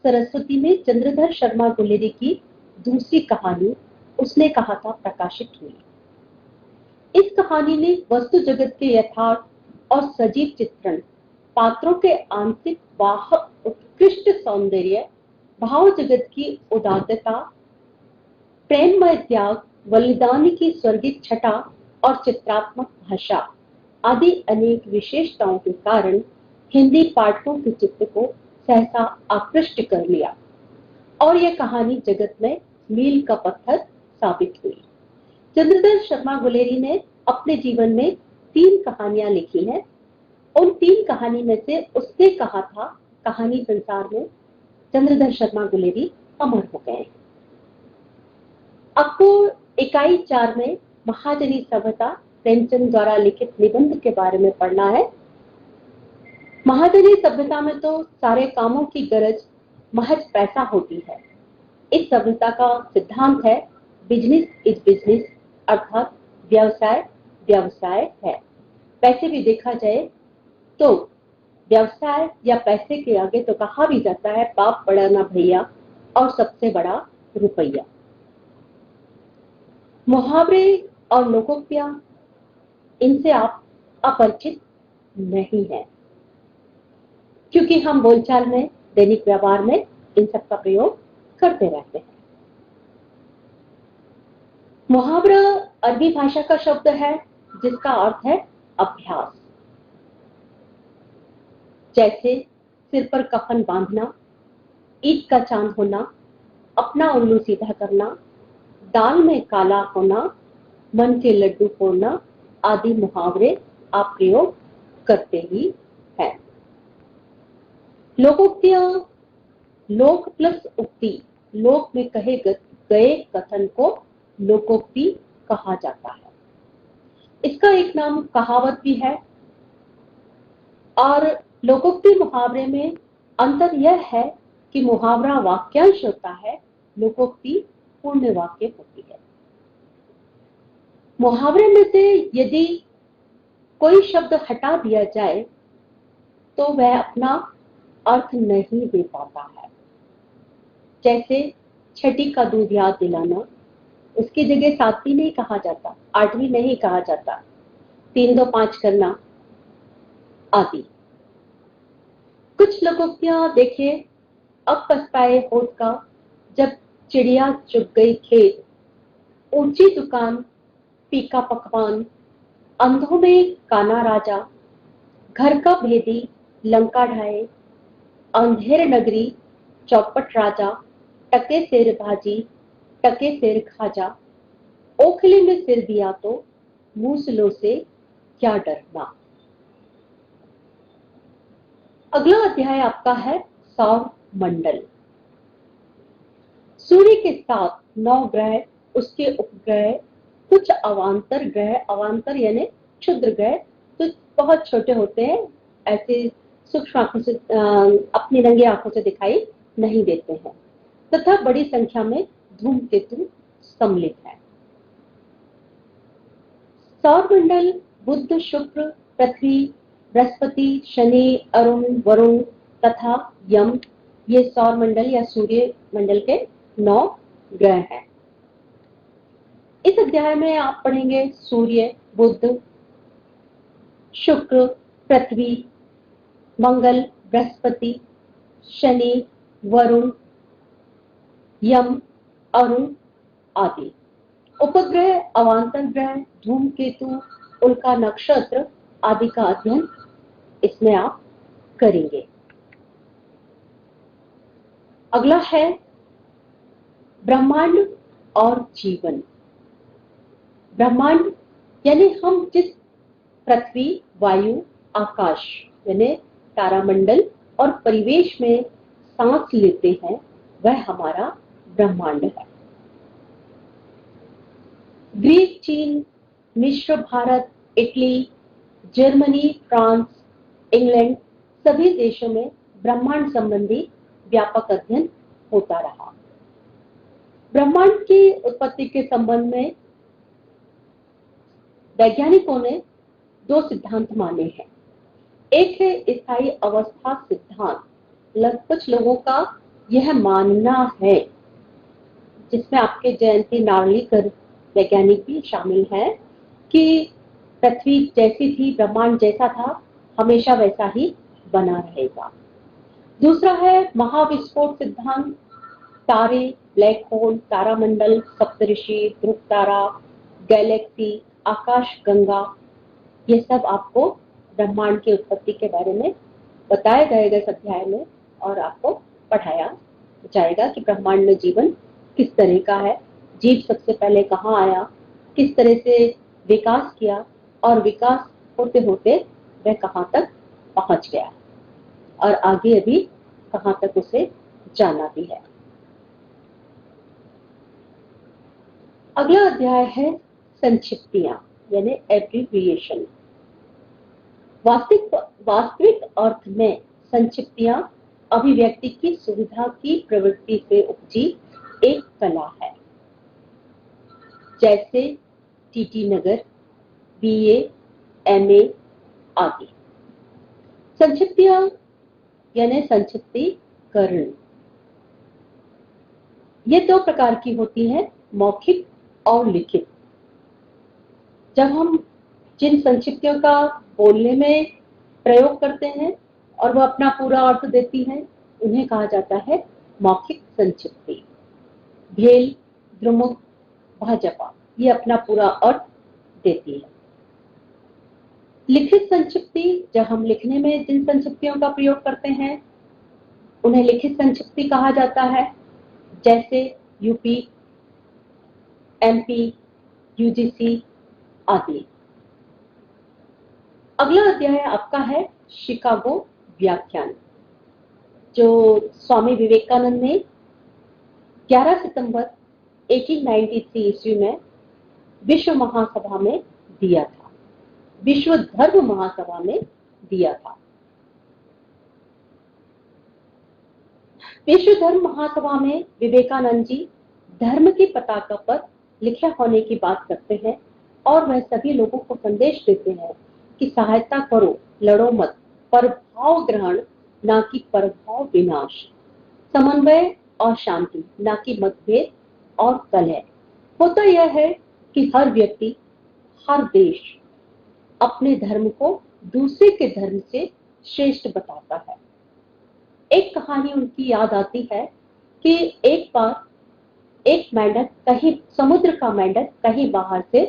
सरस्वती में चंद्रधर शर्मा गुलेरी की दूसरी कहानी उसने कहा था प्रकाशित हुई। इस कहानी ने वस्तु जगत के यथार्थ और सजीव चित्रण, पात्रों के आंतरिक वाह उत्कृष्ट सौंदर्य, भाव जगत की उदारता, प्रेममय त्याग, बलिदान की स्वर्गिक छटा और चित्रात्मक भाषा आदि अनेक विशेषताओं के कारण हिंदी पाठकों के चित्त को सहसा आकृष्ट कर लिया और यह कहानी जगत में मील का पत्थर साबित हुई। चंद्रधर शर्मा गुलेरी ने अपने जीवन में 3 कहानियां लिखी हैं। उन 3 कहानी में से उसने कहा था, कहानी संसार में चंद्रधर शर्मा गुलेरी अमर हो गए। आपको इकाई 4 में महाजनी सभ्यता प्रेमचंद द्वारा लिखित निबंध के बारे में पढ़ना है। महाजनी सभ्यता में तो सारे कामों की गरज महज पैसा होती है। इस सभ्यता का सिद्धांत है बिजनेस इज बिजनेस, अर्थात व्यवसाय व्यवसाय है। पैसे भी देखा जाए तो व्यवसाय या पैसे के आगे तो कहा भी जाता है बाप बड़ा ना भैया और सबसे बड़ा रुपया। मुहावरे और लोकोक्तियां, इनसे आप अपरिचित नहीं हैं, क्योंकि हम बोलचाल में, दैनिक व्यवहार में इन सब का प्रयोग करते रहते हैं। मुहावरा अरबी भाषा का शब्द है जिसका अर्थ है अभ्यास। जैसे सिर पर कफन बांधना, ईद का चांद होना, अपना उल्लू सीधा करना, दाल में काला होना, मन के लड्डू फोड़ना आदि मुहावरे आप प्रयोग करते ही हैं। लोकोक्तियां, लोक प्लस उक्ति, लोक में कहे गए कथन को लोकोक्ति कहा जाता है। इसका एक नाम कहावत भी है। और लोकोक्ति मुहावरे में अंतर यह है कि मुहावरा वाक्यांश होता है, लोकोक्ति पूर्ण वाक्य होती है। मुहावरे में से यदि कोई शब्द हटा दिया जाए तो वह अपना अर्थ नहीं दे पाता है। जैसे छठी का दूध याद दिलाना, उसकी जगह 7वीं नहीं कहा जाता, 8वीं नहीं कहा जाता, 3 2 5 करना आदि। कुछ लोकोक्तियां देखिए, अब पछताए होठ का जब चिड़िया चुग गई खेत, ऊंची दुकान फीका पकवान, अंधों में काना राजा, घर का भेदी लंका ढाए, अंधेर नगरी चौपट राजा, टके सिर भाजी टके सिर खाजा, ओखली में सिर दिया तो मूसलों से क्या डरना। अगला अध्याय आपका है सौर मंडल। सूर्य के साथ 9 ग्रह, उसके उपग्रह, कुछ अवांतर ग्रह, अवांतर यानी क्षुद्र ग्रह, तो बहुत छोटे होते हैं, ऐसे सूक्ष्म आंखों से अपनी रंगी आंखों से दिखाई नहीं देते हैं, तथा बड़ी संख्या में धूमकेतु सम्मिलित है। सौरमंडल बुध, शुक्र, पृथ्वी, बृहस्पति, शनि, अरुण, वरुण तथा यम, ये सौरमंडल या सूर्य मंडल के 9 ग्रह हैं। इस अध्याय में आप पढ़ेंगे सूर्य, बुध, शुक्र, पृथ्वी, मंगल, बृहस्पति, शनि, वरुण, यम, अरुण आदि। उपग्रह, अवांतर ग्रह, धूमकेतु, उल्का नक्षत्र आदि का अध्ययन इसमें आप करेंगे। अगला है ब्रह्मांड और जीवन। ब्रह्मांड यानी हम जिस पृथ्वी, वायु, आकाश यानी तारामंडल और परिवेश में सांस लेते हैं, वह हमारा ब्रह्मांड है। ग्रीस, चीन, मिस्र, Bharat, Italy, Germany, France, England सभी देशों में ब्रह्मांड संबंधी व्यापक अध्ययन होता रहा। ब्रह्मांड की उत्पत्ति के संबंध में वैज्ञानिकों ने दो सिद्धांत माने हैं। एक है स्थायी अवस्था सिद्धांत। कुछ लोगों का यह मानना है, जिसमें आपके जयंती नार्लिकर वैज्ञानिक भी शामिल हैं, कि पृथ्वी जैसी थी, ब्रह्मांड जैसा था, हमेशा वैसा ही बना रहेगा। दूसरा है महाविस्फोट सिद्धांत। तारे, ब्लैक होल, तारामंडल, सप्तऋषि, ध्रुव तारा, गैलेक्सी, आकाश गंगा, ये सब आपको ब्रह्मांड की उत्पत्ति के बारे में बताया जाएगा इस अध्याय में, और आपको पढ़ाया जाएगा कि ब्रह्मांड में जीवन किस तरह का है, जीव सबसे पहले कहाँ आया, किस तरह से विकास किया, और विकास होते होते वह कहाँ तक पहुंच गया, और आगे अभी कहाँ तक उसे जाना भी है। अगला अध्याय है संक्षिप्तियां यानी एब्रिविएशन। वास्तविक अर्थ में संक्षिप्तियां अभिव्यक्ति की सुविधा की प्रवृत्ति से उपजी एक कला है, जैसे टीटी नगर, बीए, एमए आदि। संक्षिप्तियां यानी संक्षिप्तीकरण ये दो प्रकार की होती है, मौखिक और लिखित। जब हम जिन संक्षिप्तियों का बोलने में प्रयोग करते हैं और वह अपना पूरा अर्थ देती हैं, उन्हें कहा जाता है मौखिक संक्षिप्ति। भेल, द्रुमुक, भाजपा ये अपना पूरा अर्थ देती है। लिखित संक्षिप्ति, जब हम लिखने में जिन संक्षिप्तियों का प्रयोग करते हैं उन्हें लिखित संक्षिप्ति कहा जाता है, जैसे यूपी, एमपी, यूजीसी आदि। अगला अध्याय आपका है शिकागो व्याख्यान, जो स्वामी विवेकानंद ने 11 सितंबर 1893 ईस्वी में विश्व महासभा में दिया था, विश्व धर्म महासभा में दिया था। विश्व धर्म महासभा में विवेकानंद जी धर्म की पताका पर लिखे होने की बात करते हैं, और वह सभी लोगों को संदेश देते हैं कि सहायता करो, लड़ो मत, परभाव ग्रहण ना कि परभाव विनाश, समन्वय और शांति ना कि मतभेद और कलह। होता यह है कि हर व्यक्ति, हर देश अपने धर्म को दूसरे के धर्म से श्रेष्ठ बताता है। एक कहानी उनकी याद आती है कि एक बार एक मेंढक कहीं, समुद्र का मेंढक कहीं बाहर से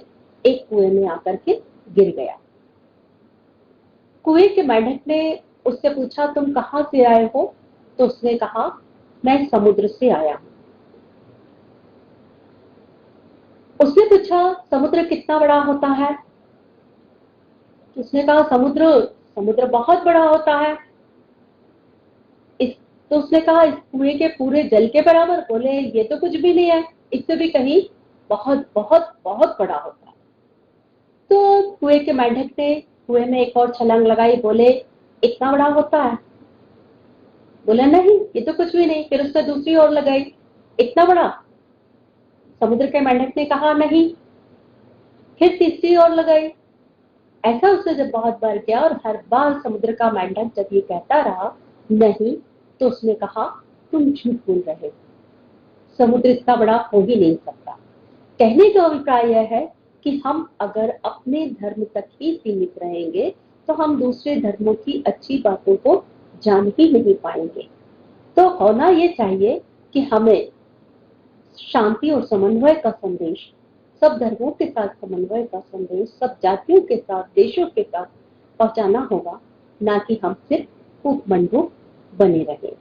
एक कुएं में आकर के गिर गया। कुएं के मेंढक ने उससे पूछा, तुम कहां से आए हो? तो उसने कहा, मैं समुद्र से आया हूं। उसने पूछा, समुद्र कितना बड़ा होता है? उसने कहा, समुद्र बहुत बड़ा होता है। तो उसने कहा, इस कुएं के पूरे जल के बराबर? बोले, ये तो कुछ भी नहीं है, इससे भी कहीं बहुत बहुत बहुत बड़ा होता है। तो कुएं के मेंढक ने कुएं में एक और छलांग लगाई, बोले, इतना बड़ा होता है? बोले, नहीं, ये तो कुछ भी नहीं। फिर उसने दूसरी ओर लगाई, इतना बड़ा? समुद्र के मेंढक ने कहा, नहीं। फिर तीसरी ओर लगाई। ऐसा उसने जब बहुत बार किया और हर बार समुद्र का मेंढक जब ये कहता रहा नहीं, तो उसने कहा, तुम झूठ बोल रहे हो, समुद्र इतना बड़ा हो ही नहीं सकता। कहने का अभिप्राय यह है कि हम अगर अपने धर्म तक ही सीमित रहेंगे तो हम दूसरे धर्मों की अच्छी बातों को जान ही नहीं पाएंगे। तो होना ये चाहिए कि हमें शांति और समन्वय का संदेश, सब धर्मों के साथ समन्वय का संदेश, सब जातियों के साथ, देशों के साथ पहुंचाना होगा, ना कि हम सिर्फ उपमंडूक बने रहे।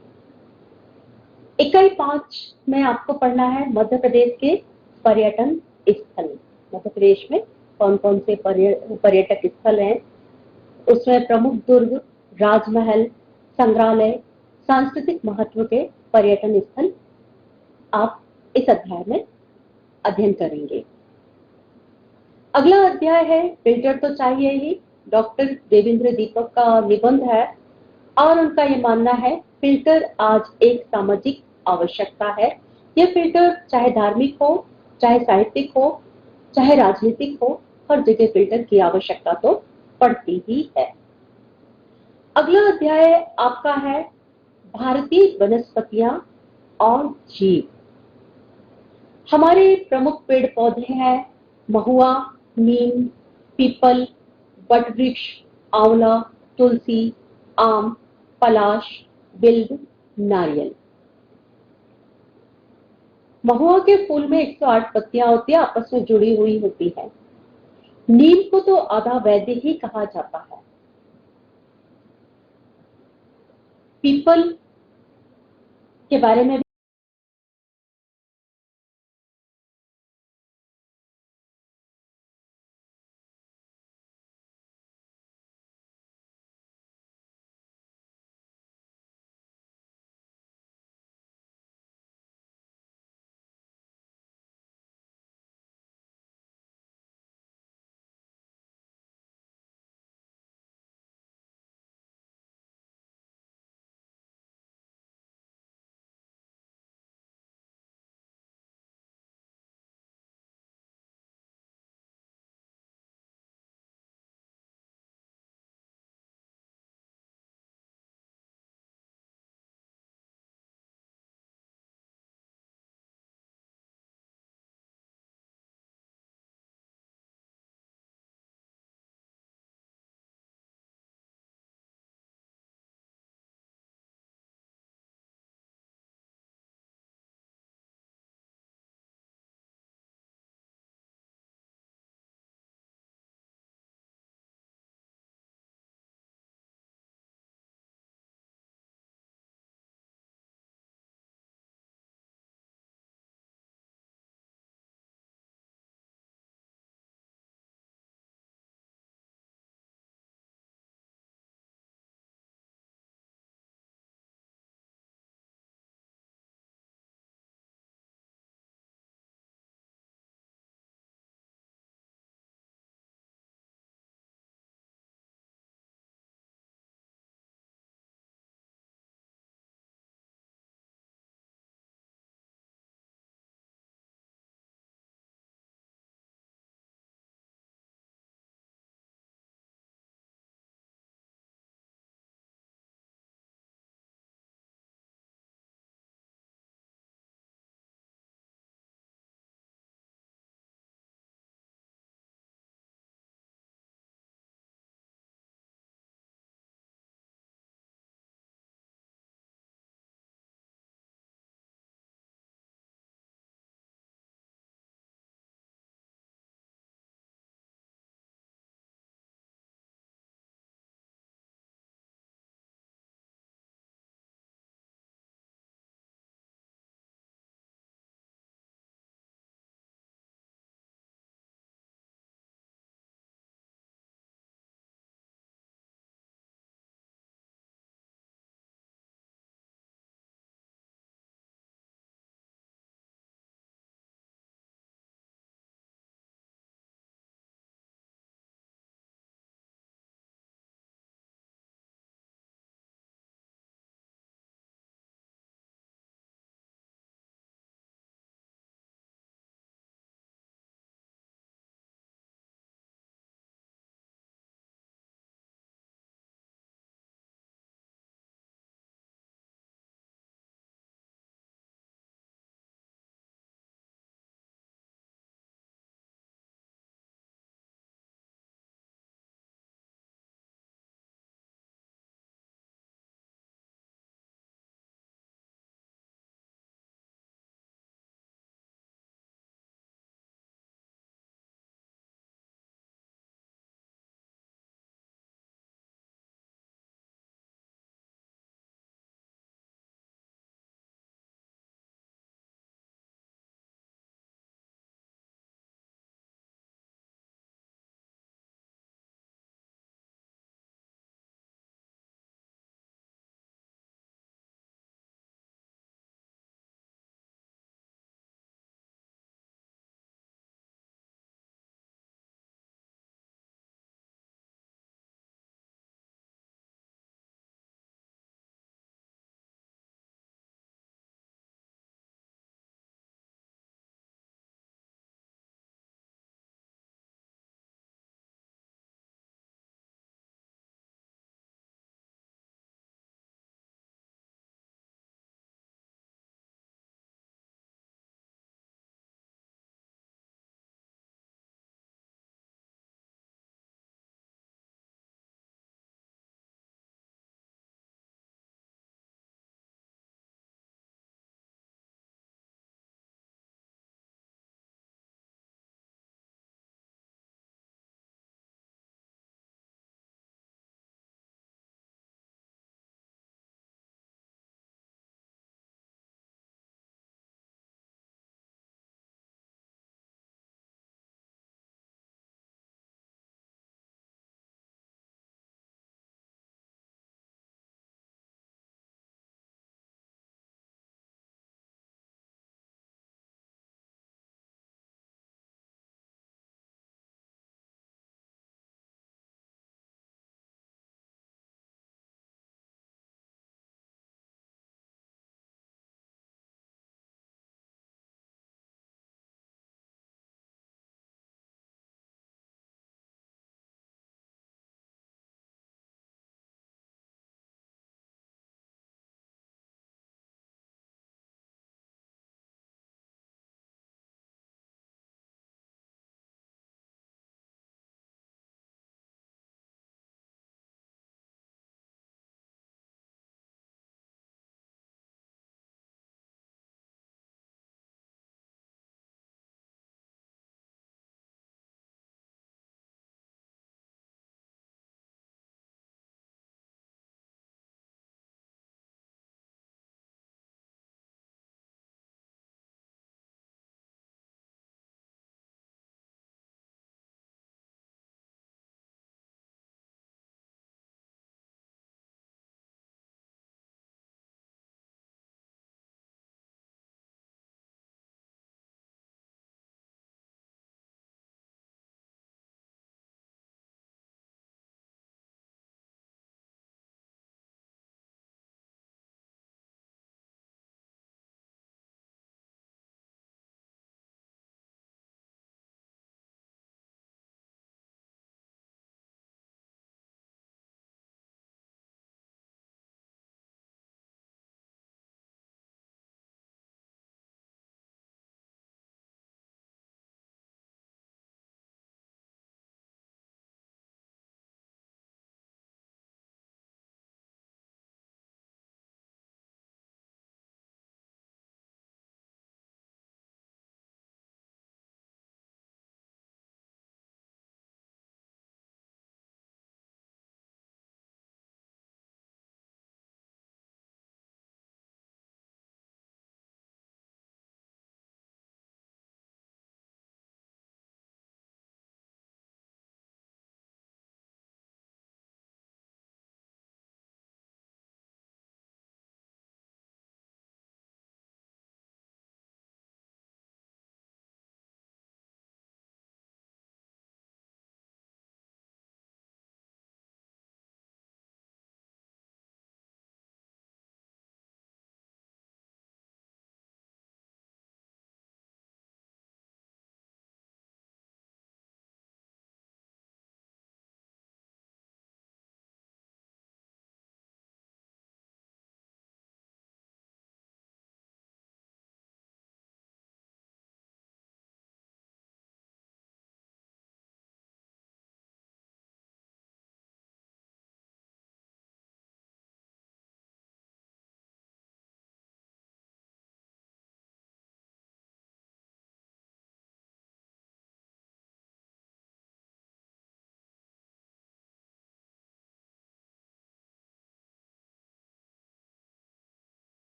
इकाई 5 में आपको पढ़ना है मध्य प्रदेश के पर्यटन स्थल। मध्य प्रदेश में कौन कौन से पर्यटक स्थल हैं, उसमें प्रमुख दुर्ग, राजमहल, संग्रहालय, सांस्कृतिक महत्व के पर्यटन स्थल आप इस अध्याय में अध्ययन करेंगे। अगला अध्याय है फिल्टर तो चाहिए ही। डॉक्टर देवेंद्र दीपक का निबंध है और उनका ये मानना है फिल्टर आज एक सामाजिक आवश्यकता है। यह फिल्टर चाहे धार्मिक हो, चाहे साहित्यिक हो, चाहे राजनीतिक हो, हर जगह फिल्टर की आवश्यकता तो पड़ती ही है। अगला अध्याय आपका है भारतीय वनस्पतियां और जीव। हमारे प्रमुख पेड़ पौधे हैं महुआ, नीम, पीपल, वटवृक्ष, आंवला, तुलसी, आम, पलाश, बिल्व, नारियल। महुआ के फूल में 108 पत्तियां होती है, आपस में जुड़ी हुई होती है। नीम को तो आधा वैद्य ही कहा जाता है। पीपल के बारे में